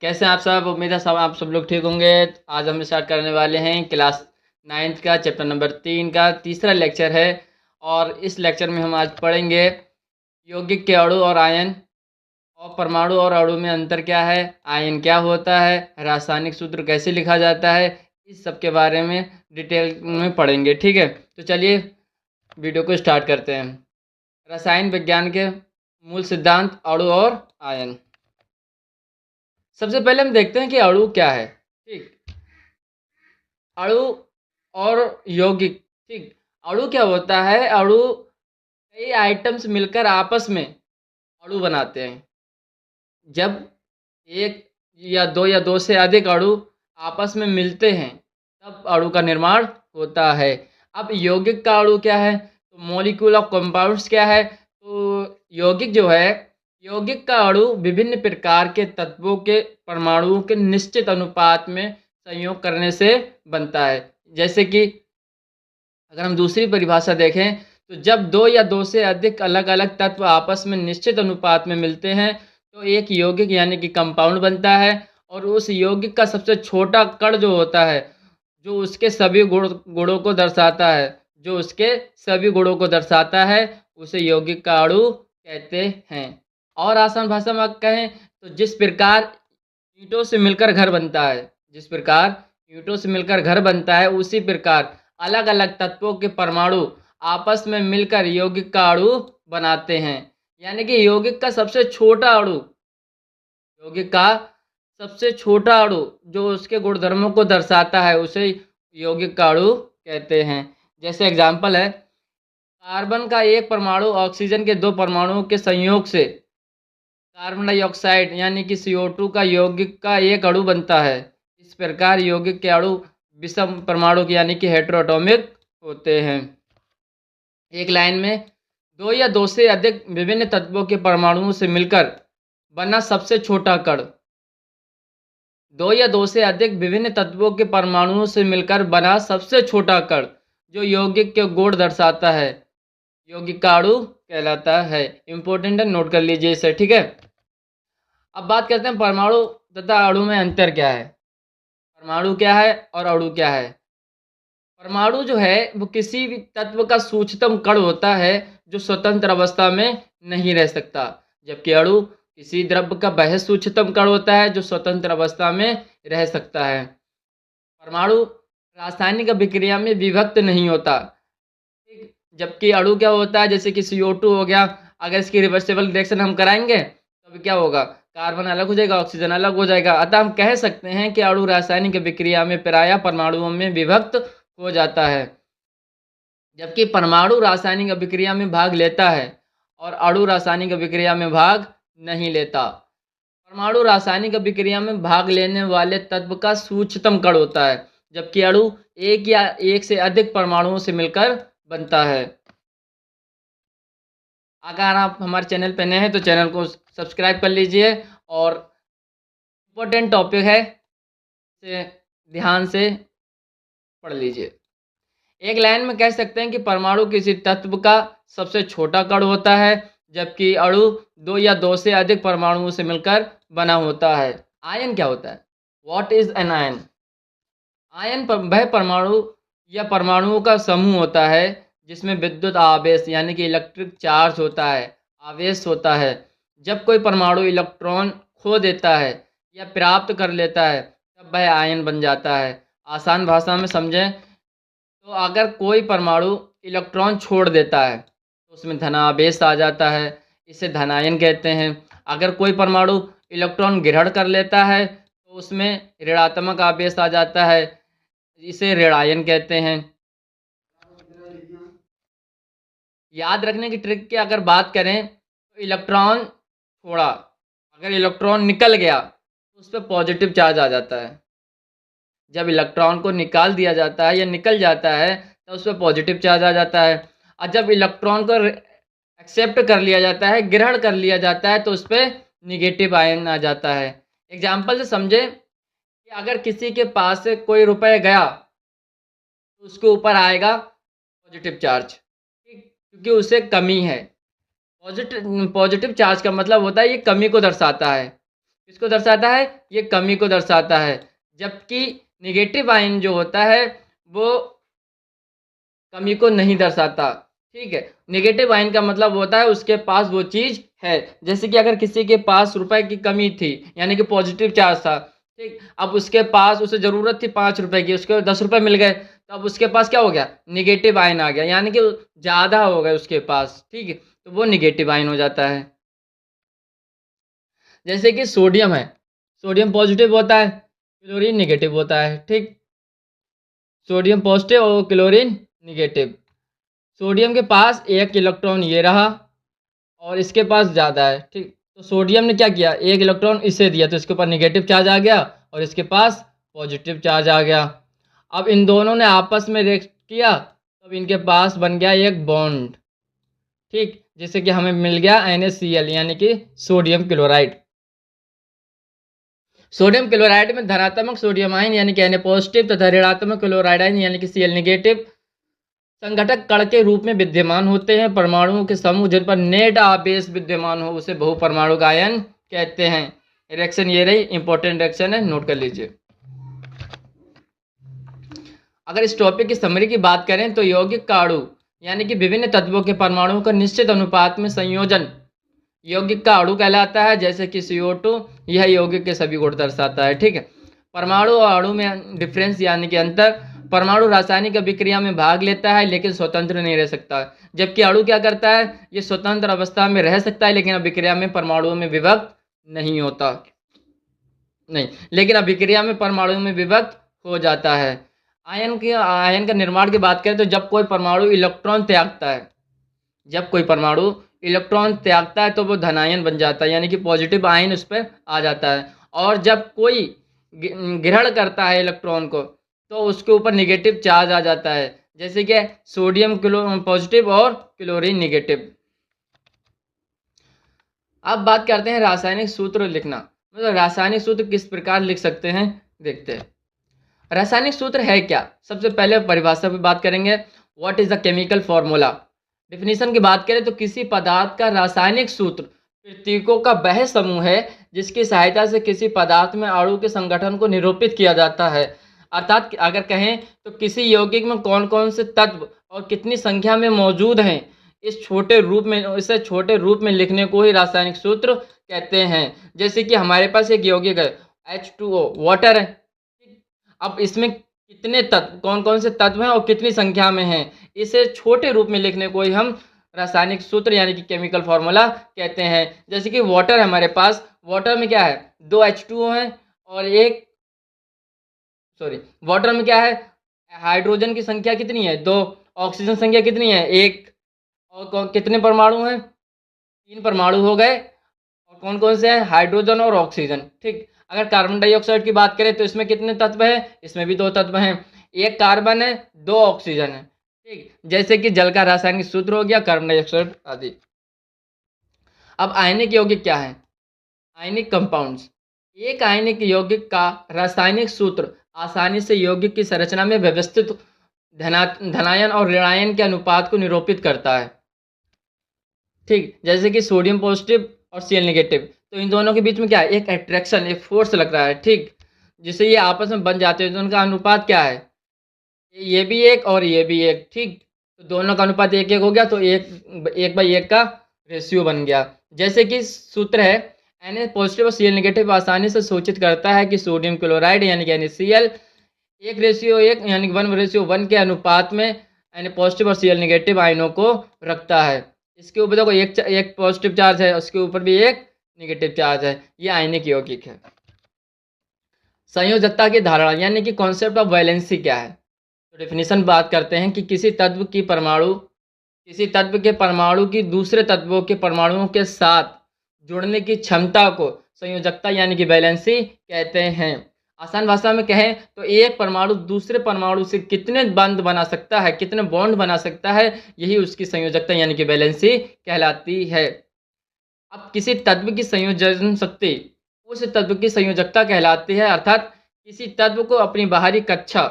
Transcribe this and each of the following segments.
कैसे हैं आप सब? उम्मीद है सब आप सब लोग ठीक होंगे। आज हम स्टार्ट करने वाले हैं क्लास 9th का चैप्टर नंबर 3 का तीसरा लेक्चर है। और इस लेक्चर में हम आज पढ़ेंगे यौगिक के अणु और आयन, और परमाणु और अणु में अंतर क्या है, आयन क्या होता है, रासायनिक सूत्र कैसे लिखा जाता है, इस सब के बारे में डिटेल में पढ़ेंगे। ठीक है, तो चलिए वीडियो को स्टार्ट करते हैं। रसायन विज्ञान के मूल सिद्धांत, अणु और आयन। सबसे पहले हम देखते हैं कि अणु क्या है। ठीक, अणु और यौगिक। ठीक, अणु क्या होता है? अणु कई आइटम्स मिलकर आपस में अणु बनाते हैं। जब एक या दो से अधिक अणु आपस में मिलते हैं तब अणु का निर्माण होता है। अब यौगिक का अणु क्या है, तो मॉलिक्यूल ऑफ कंपाउंड्स क्या है, तो यौगिक जो है, यौगिक का अणु विभिन्न प्रकार के तत्वों के परमाणुओं के निश्चित अनुपात में संयोग करने से बनता है। जैसे कि अगर हम दूसरी परिभाषा देखें तो जब दो या दो से अधिक अलग अलग तत्व आपस में निश्चित अनुपात में मिलते हैं तो एक यौगिक यानी कि कंपाउंड बनता है। और उस यौगिक का सबसे छोटा कण जो होता है, जो उसके सभी गुणों को दर्शाता है, जो उसके सभी गुणों को दर्शाता है, उसे यौगिक का अणु कहते हैं। और आसान भाषा में कहें तो जिस प्रकार ईंटों से मिलकर घर बनता है, जिस प्रकार ईंटों से मिलकर घर बनता है, उसी प्रकार अलग अलग तत्वों के परमाणु आपस में मिलकर यौगिक का अणु बनाते हैं। यानी कि यौगिक का सबसे छोटा अणु, यौगिक का सबसे छोटा अणु जो उसके गुणधर्मों को दर्शाता है, उसे यौगिक का अणु कहते हैं। जैसे एग्जाम्पल है, कार्बन का एक परमाणु ऑक्सीजन के दो परमाणुओं के संयोग से कार्बन डाइऑक्साइड यानी कि CO2 का यौगिक का एक अणु बनता है। इस प्रकार यौगिक के अणु विषम परमाणु के यानी कि हेटेरोटॉमिक होते हैं। एक लाइन में दो या दो से अधिक विभिन्न तत्वों के परमाणुओं से मिलकर बना सबसे छोटा कण, दो या दो से अधिक विभिन्न तत्वों के परमाणुओं से मिलकर बना सबसे छोटा कण जो यौगिक के गुण दर्शाता है, यौगिक का अणु कहलाता है। इंपॉर्टेंट है, नोट कर लीजिए इसे। ठीक है, अब बात करते हैं परमाणु तथा अणु में अंतर क्या है। परमाणु क्या है और अणु क्या है? परमाणु जो है वो किसी भी तत्व का सूक्ष्मतम कण होता है जो स्वतंत्र अवस्था में नहीं रह सकता, जबकि अणु किसी द्रव्य का वह सूक्ष्मतम कण होता है जो स्वतंत्र अवस्था में रह सकता है। परमाणु रासायनिक अभिक्रिया में विभक्त नहीं होता, ठीक, जबकि अणु क्या होता है, जैसे कि CO2 हो गया, अगर इसकी रिवर्सिबल रिएक्शन हम कराएंगे तो क्या होगा, कार्बन अलग हो जाएगा, ऑक्सीजन अलग हो जाएगा। अतः हम कह सकते हैं कि अणु रासायनिक अभिक्रिया में प्रायः परमाणुओं में विभक्त हो जाता है, जबकि परमाणु रासायनिक अभिक्रिया में भाग लेता है और अणु रासायनिक अभिक्रिया में भाग नहीं लेता। परमाणु रासायनिक अभिक्रिया में भाग लेने वाले तत्व का सूक्ष्मतम कण होता है, जबकि अणु एक या एक से अधिक परमाणुओं से मिलकर बनता है। अगर आप हमारे चैनल पर नए हैं तो चैनल को सब्सक्राइब कर लीजिए, और इम्पोर्टेंट टॉपिक है, इसे ध्यान से पढ़ लीजिए। एक लाइन में कह सकते हैं कि परमाणु किसी तत्व का सबसे छोटा कण होता है, जबकि अणु दो या दो से अधिक परमाणुओं से मिलकर बना होता है। आयन क्या होता है? What is an ion? Ion वह परमाणु या परमाणुओं का समूह होता है जिसमें विद्युत आवेश यानी कि इलेक्ट्रिक चार्ज होता है, आवेश होता है। जब कोई परमाणु इलेक्ट्रॉन खो देता है या प्राप्त कर लेता है तब वह आयन बन जाता है। आसान भाषा में समझें तो अगर कोई परमाणु इलेक्ट्रॉन छोड़ देता है तो उसमें धनावेश आ जाता है, इसे धनायन कहते हैं। अगर कोई परमाणु इलेक्ट्रॉन ग्रहण कर लेता है तो उसमें ऋणात्मक आवेश आ जाता है, इसे ऋणायन कहते हैं। याद रखने की ट्रिक की अगर बात करें तो इलेक्ट्रॉन छोड़ा, अगर इलेक्ट्रॉन निकल गया तो उस पर पॉजिटिव चार्ज आ जाता है। जब इलेक्ट्रॉन को निकाल दिया जाता है या निकल जाता है तो उस पर पॉजिटिव चार्ज आ जाता है, और जब इलेक्ट्रॉन को एक्सेप्ट कर लिया जाता है, ग्रहण कर लिया जाता है, तो उस पर निगेटिव आयन आ जाता है। एग्जाम्पल से समझे कि अगर किसी के पास से कोई रुपये गया तो उसके ऊपर आएगा पॉजिटिव चार्ज, ठीक, क्योंकि उसे कमी है। पॉजिटिव चार्ज का मतलब होता है ये कमी को दर्शाता है। किसको दर्शाता है? ये कमी को दर्शाता है। जबकि नेगेटिव आयन जो होता है वो कमी को नहीं दर्शाता। ठीक है, नेगेटिव आयन का मतलब होता है उसके पास वो चीज़ है। जैसे कि अगर किसी के पास रुपए की कमी थी, यानी कि पॉजिटिव चार्ज था, ठीक, अब उसके पास, उसे ज़रूरत थी 5 रुपए की, उसके 10 रुपए मिल गए, तो अब उसके पास क्या हो गया? नेगेटिव आयन आ गया, यानी कि ज़्यादा हो गए उसके पास। ठीक है, तो वो नेगेटिव आयन हो जाता है। जैसे कि सोडियम है, सोडियम पॉजिटिव होता है, क्लोरीन नेगेटिव होता है। ठीक, सोडियम पॉजिटिव और क्लोरीन नेगेटिव। सोडियम के पास एक इलेक्ट्रॉन ये रहा और इसके पास ज़्यादा है। ठीक, तो सोडियम ने क्या किया? एक इलेक्ट्रॉन इसे दिया, तो इसके ऊपर नेगेटिव चार्ज आ गया और इसके पास पॉजिटिव चार्ज आ गया। अब इन दोनों ने आपस में रिएक्ट किया, तब इनके पास बन गया एक बॉन्ड। ठीक, जिससे कि हमें मिल गया NaCl, यानी कि सोडियम क्लोराइड। सोडियम क्लोराइड में धनात्मक सोडियम आयन यानी कि Na पॉजिटिव तथा ऋणात्मक क्लोराइड आयन यानी कि Cl नेगेटिव संघटक कण के रूप में विद्यमान होते हैं। परमाणुओं के समूह जिन पर नेट आवेश विद्यमान हो उसे बहुपरमाणुक आयन कहते हैं। रिएक्शन ये रही, इंपॉर्टेंट रिएक्शन है, नोट कर लीजिए। अगर इस टॉपिक की समरी की बात करें तो यौगिक का अणु यानी कि विभिन्न तत्वों के परमाणुओं का निश्चित अनुपात में संयोजन यौगिक का अणु कहलाता है। जैसे कि CO2, यह यौगिक के सभी गुण दर्शाता है। ठीक है, परमाणु और अणु में डिफरेंस यानी कि अंतर, परमाणु रासायनिक अभिक्रिया में भाग लेता है लेकिन स्वतंत्र नहीं रह सकता, जबकि अणु क्या करता है? ये स्वतंत्र अवस्था में रह सकता है लेकिन अभिक्रिया में परमाणुओं में विभक्त नहीं होता, नहीं, लेकिन अभिक्रिया में परमाणुओं में विभक्त हो जाता है। आयन का निर्माण की बात करें तो जब कोई परमाणु इलेक्ट्रॉन त्यागता है, जब कोई परमाणु इलेक्ट्रॉन त्यागता है तो वो धनायन बन जाता है, यानी कि पॉजिटिव आयन उस पर आ जाता है। और जब कोई ग्रहण करता है इलेक्ट्रॉन को तो उसके ऊपर नेगेटिव चार्ज आ जाता है, जैसे कि सोडियम पॉजिटिव और क्लोरीन नेगेटिव। अब बात करते हैं रासायनिक सूत्र लिखना, मतलब रासायनिक सूत्र किस प्रकार लिख सकते हैं, देखते हैं। रासायनिक सूत्र है क्या? सबसे पहले परिभाषा पे बात करेंगे। What is the chemical formula? Definition की बात करें तो किसी पदार्थ का रासायनिक सूत्र प्रतीकों का वह समूह है जिसकी सहायता से किसी पदार्थ में अणु के संगठन को निरूपित किया जाता है। अर्थात अगर कहें तो किसी यौगिक में कौन कौन से तत्व और कितनी संख्या में मौजूद हैं, इसे छोटे रूप में लिखने को ही रासायनिक सूत्र कहते हैं। जैसे कि हमारे पास एक यौगिक है H2O, वाटर है। अब इसमें कितने तत्व, कौन कौन से तत्व हैं और कितनी संख्या में हैं, इसे छोटे रूप में लिखने को ही हम रासायनिक सूत्र यानी कि केमिकल फॉर्मूला कहते हैं। जैसे कि वाटर है हमारे पास, वाटर में क्या है? 2 H2O हैं और वाटर में क्या है? हाइड्रोजन की संख्या कितनी है? 2। ऑक्सीजन संख्या कितनी है? 1। और कितने परमाणु हैं? 3 परमाणु हो गए। और कौन कौन से हैं? हाइड्रोजन और ऑक्सीजन। ठीक, अगर कार्बन डाइऑक्साइड की बात करें तो इसमें कितने तत्व हैं? इसमें भी 2 तत्व हैं, 1 कार्बन है, 2 ऑक्सीजन है। ठीक, जैसे कि जल का रासायनिक सूत्र हो गया कार्बन डाइऑक्साइड आदि। अब आयनिक यौगिक क्या है? Ionic compounds. एक आयनिक यौगिक का रासायनिक सूत्र आसानी से यौगिक की संरचना में व्यवस्थित धनायन और ऋणायन के अनुपात को निरूपित करता है। ठीक, जैसे कि सोडियम पॉजिटिव और Cl नेगेटिव, तो इन दोनों के बीच में क्या है? एक अट्रैक्शन, एक फोर्स लग रहा है। ठीक, जिससे ये आपस में बन जाते हैं। तो उनका अनुपात क्या है? ये भी एक और ये भी एक। ठीक, तो दोनों का अनुपात 1:1 हो गया, तो 1:1 का रेशियो बन गया। जैसे कि सूत्र है Na पॉजिटिव और Cl नेगेटिव आसानी से सूचित करता है कि सोडियम क्लोराइड यानी कि NaCl 1:1 यानी कि 1:1 के अनुपात में Na पॉजिटिव और Cl नेगेटिव आयनों को रखता है। इसके ऊपर देखो एक पॉजिटिव चार्ज है, उसके ऊपर भी एक नेगेटिव चार्ज है। ये आयनिक यौगिक है। संयोजकता की धारणा यानी कि कॉन्सेप्ट ऑफ वैलेंसी क्या है? तो डेफिनेशन बात करते हैं कि किसी तत्व के परमाणु की दूसरे तत्वों के परमाणुओं के साथ जुड़ने की क्षमता को संयोजकता यानी कि वैलेंसी कहते हैं। आसान भाषा में कहें तो एक परमाणु दूसरे परमाणु से कितने बंध बना सकता है, कितने बॉन्ड बना सकता है, यही उसकी संयोजकता यानी कि वैलेंसी कहलाती है। अब किसी तत्व की संयोजन शक्ति उस तत्व की संयोजकता कहलाती है। अर्थात किसी तत्व को अपनी बाहरी कक्षा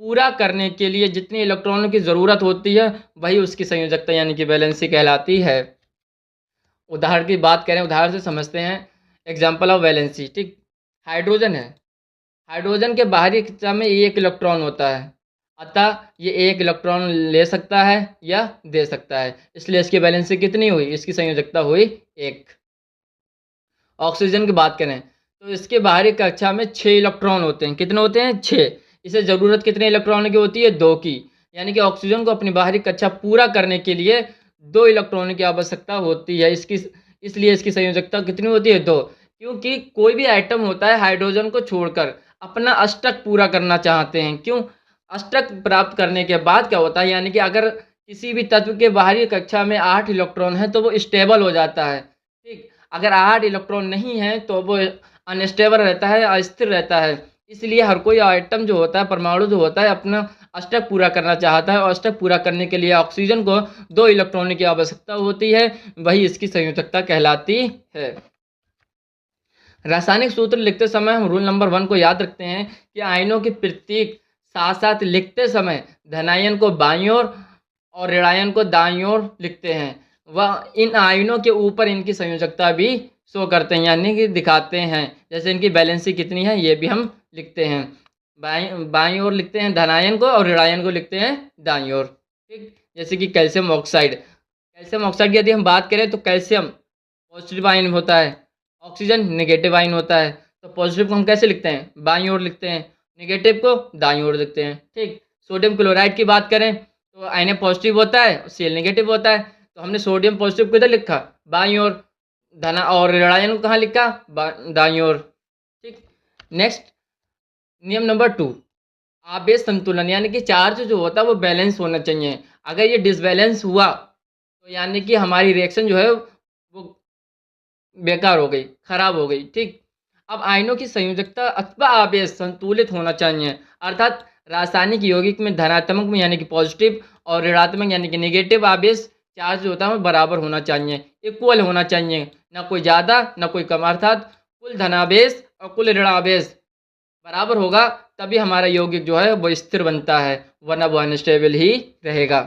पूरा करने के लिए जितनी इलेक्ट्रॉनों की ज़रूरत होती है वही उसकी संयोजकता यानी कि वैलेंसी कहलाती है। उदाहरण की बात करें, उदाहरण से समझते हैं। एग्जाम्पल ऑफ वैलेंसी, ठीक। हाइड्रोजन है, हाइड्रोजन के बाहरी कक्षा में एक इलेक्ट्रॉन होता है, अतः ये एक इलेक्ट्रॉन ले सकता है या दे सकता है, इसलिए इसकी वैलेंसी कितनी हुई, इसकी संयोजकता हुई 1। ऑक्सीजन की बात करें तो इसके बाहरी कक्षा में 6 इलेक्ट्रॉन होते हैं, कितने होते हैं, 6। इसे ज़रूरत कितने इलेक्ट्रॉन की होती है, 2 की। यानी कि ऑक्सीजन को अपनी बाहरी कक्षा पूरा करने के लिए 2 इलेक्ट्रॉन की आवश्यकता होती है, इसलिए इसकी संयोजकता कितनी होती है, 2। क्योंकि कोई भी आइटम होता है हाइड्रोजन को छोड़कर अपना अष्टक पूरा करना चाहते हैं, क्यों, अष्टक प्राप्त करने के बाद क्या होता है, यानी कि अगर किसी भी तत्व के बाहरी कक्षा में 8 इलेक्ट्रॉन है तो वो स्टेबल हो जाता है, ठीक। अगर 8 इलेक्ट्रॉन नहीं है तो वो अनस्टेबल रहता है, अस्थिर रहता है। इसलिए हर कोई आइटम जो होता है, परमाणु जो होता है, अपना अष्टक पूरा करना चाहता है, और अष्टक पूरा करने के लिए ऑक्सीजन को 2 इलेक्ट्रॉन की आवश्यकता होती है, वही इसकी संयोजकता कहलाती है। रासायनिक सूत्र लिखते समय हम रूल नंबर 1 को याद रखते हैं कि आयनों के प्रतीक साथ साथ लिखते समय धनायन को बाईं ओर और ऋणायन को दाईं ओर लिखते हैं। वह इन आयनों के ऊपर इनकी संयोजकता भी शो करते हैं, यानी कि दिखाते हैं। जैसे इनकी बैलेंसी कितनी है ये भी हम लिखते हैं, बाईं ओर लिखते हैं धनायन को और ऋणायन को लिखते हैं दाईं ओर, ठीक। जैसे कि कैल्शियम ऑक्साइड, कैल्शियम ऑक्साइड की यदि हम बात करें तो कैल्शियम पॉजिटिव आयन होता है, ऑक्सीजन नेगेटिव आयन होता है। तो पॉजिटिव को हम कैसे लिखते हैं, बाईं ओर लिखते हैं, नेगेटिव को दाईं ओर लिखते हैं, ठीक। सोडियम क्लोराइड की बात करें तो Na पॉजिटिव होता है, Cl नेगेटिव होता है, तो हमने सोडियम पॉजिटिव को इधर लिखा बाईं ओर, धना और ऋणायन को कहाँ लिखा, दाईं ओर, ठीक। नेक्स्ट नियम नंबर 2, आवेश संतुलन, यानी कि चार्ज जो होता है वो बैलेंस होना चाहिए। अगर ये डिसबैलेंस हुआ तो यानी कि हमारी रिएक्शन जो है वो बेकार हो गई, खराब हो गई, ठीक। अब आयनों की संयोजकता अथवा आवेश संतुलित होना चाहिए, अर्थात रासायनिक यौगिक में धनात्मक में यानी कि पॉजिटिव और ऋणात्मक यानी कि नेगेटिव आवेश चार्ज होता है वो बराबर होना चाहिए, इक्वल होना चाहिए, ना कोई ज़्यादा ना कोई कम, अर्थात कुल धनावेश और कुल ऋणावेश बराबर होगा तभी हमारा यौगिक जो है वो स्थिर बनता है, वरना वो अनस्टेबल ही रहेगा।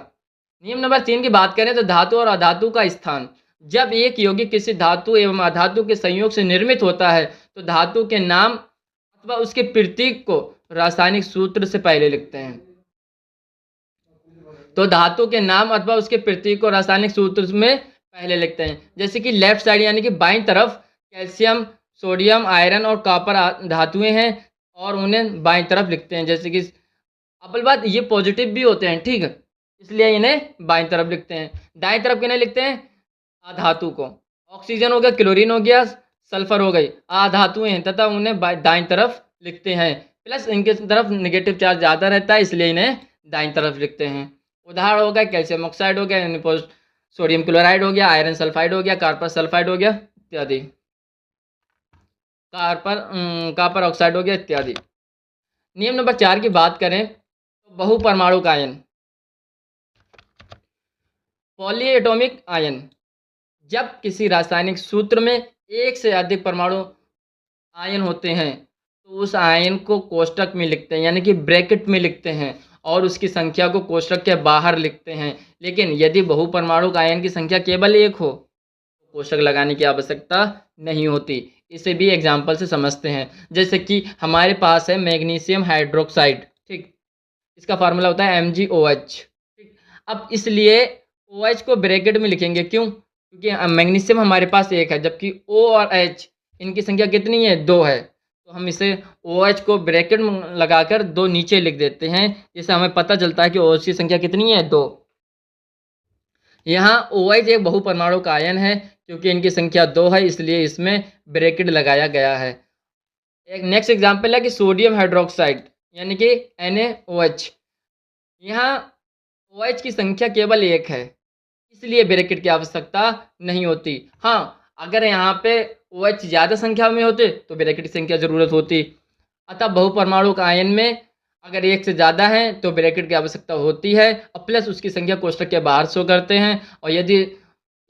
नियम नंबर 3 की बात करें तो धातु और अधातु का स्थान। जब एक यौगिक किसी धातु एवं अधातु के संयोग से निर्मित होता है तो धातु के नाम अथवा उसके प्रतीक को रासायनिक सूत्र से पहले लिखते हैं। तो धातु के नाम अथवा उसके प्रतीक को रासायनिक सूत्र में पहले लिखते हैं। जैसे कि लेफ्ट साइड यानी कि बाईं तरफ कैल्शियम, सोडियम, आयरन और कॉपर धातुएं हैं और उन्हें बाईं तरफ लिखते हैं। जैसे कि अव्वल बात ये पॉजिटिव भी होते हैं, ठीक है, इसलिए इन्हें बाईं तरफ लिखते हैं। दाईं तरफ किन्हें लिखते हैं, अधातु को। ऑक्सीजन हो गया, क्लोरीन हो गया, सल्फर हो गई, अधातुएं हैं तथा उन्हें दाईं तरफ लिखते हैं। प्लस इनके तरफ नेगेटिव चार्ज ज़्यादा रहता है इसलिए इन्हें दाईं तरफ लिखते हैं। उदाहरण हो गया कैल्शियम ऑक्साइड हो गया, सोडियम क्लोराइड हो गया, आयरन सल्फाइड हो गया, कॉपर सल्फाइड हो गया इत्यादि, कॉपर ऑक्साइड हो गया इत्यादि। नियम नंबर 4 की बात करें तो बहुपरमाणुक आयन, पॉलीएटॉमिक आयन। जब किसी रासायनिक सूत्र में एक से अधिक परमाणु आयन होते हैं तो उस आयन को कोष्ठक में लिखते हैं, यानी कि ब्रैकेट में लिखते हैं और उसकी संख्या को कोष्ठक के बाहर लिखते हैं। लेकिन यदि बहुपरमाणुक आयन की संख्या केवल 1 हो तो कोष्ठक लगाने की आवश्यकता नहीं होती। इसे भी एग्जाम्पल से समझते हैं। जैसे कि हमारे पास है मैग्नीशियम हाइड्रोक्साइड, ठीक, इसका फार्मूला होता है MgOH, ठीक। अब इसलिए OH को ब्रैकेट में लिखेंगे, क्यों, क्योंकि मैग्नीशियम हमारे पास 1 है जबकि O और H इनकी संख्या कितनी है, 2 है। तो हम इसे OH को ब्रैकेट में लगाकर 2 नीचे लिख देते हैं, जिससे हमें पता चलता है कि OH की संख्या कितनी है, 2। यहाँ OH एक बहुपरमाणुक आयन है, क्योंकि इनकी संख्या 2 है इसलिए इसमें ब्रैकेट लगाया गया है। एक नेक्स्ट एग्जाम्पल है कि सोडियम हाइड्रोक्साइड यानी कि NaOH। यहाँ OH की संख्या केवल 1 है इसलिए ब्रैकेट की आवश्यकता नहीं होती। हाँ, अगर यहाँ पे OH ज़्यादा संख्या में होते तो ब्रैकेट की संख्या ज़रूरत होती। अतः बहुपरमाणुक आयन में अगर 1 से ज़्यादा है तो ब्रैकेट की आवश्यकता होती है और प्लस उसकी संख्या कोष्ठक के बाहर शो करते हैं। और यदि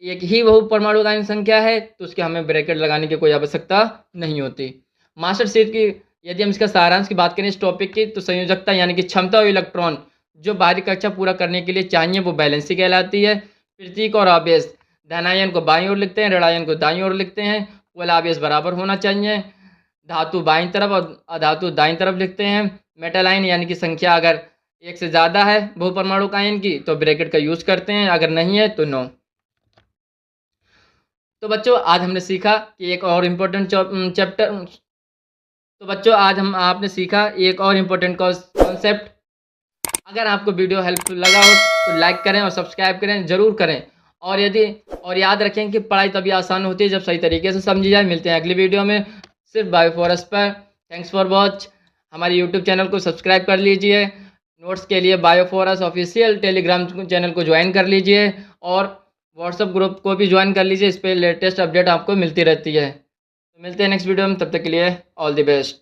एक ही बहुपरमाणुक आयन संख्या है तो उसके हमें ब्रैकेट लगाने की कोई आवश्यकता नहीं होती। मास्टर शीट की यदि हम इसका सारांश की बात करें इस टॉपिक की तो संयोजकता यानी कि क्षमता और इलेक्ट्रॉन जो बाहरी कक्षा पूरा करने के लिए चाहिए वो बैलेंसी कहलाती है। प्रतीक और आवेश, धनायन को बाईं ओर लिखते हैं, ऋणायन को दाईं ओर लिखते हैं। कुल आवेश बराबर होना चाहिए। धातु बाईं तरफ और अधातु दाईं तरफ लिखते हैं। मेटल आयन यानी कि संख्या अगर एक से ज़्यादा है बहुपरमाणु आयन की तो ब्रैकेट का यूज़ करते हैं, अगर नहीं है तो नो। तो बच्चों आज हमने सीखा कि एक और इम्पोर्टेंट चैप्टर तो बच्चों आज आपने सीखा एक और इम्पोर्टेंट कॉन्सेप्ट। अगर आपको वीडियो हेल्पफुल लगा हो तो लाइक करें और सब्सक्राइब करें, ज़रूर करें। और याद रखें कि पढ़ाई तभी आसान होती है जब सही तरीके से समझी जाए। मिलते हैं अगली वीडियो में सिर्फ बायोफोरस पर। Thanks for watch. हमारे यूट्यूब चैनल को सब्सक्राइब कर लीजिए। नोट्स के लिए बायोफोरस ऑफिशियल टेलीग्राम चैनल को ज्वाइन कर लीजिए और व्हाट्सएप ग्रुप को भी ज्वाइन कर लीजिए। इस पर लेटेस्ट अपडेट आपको मिलती रहती है। तो मिलते हैं नेक्स्ट वीडियो में, तब तक के लिए ऑल द बेस्ट।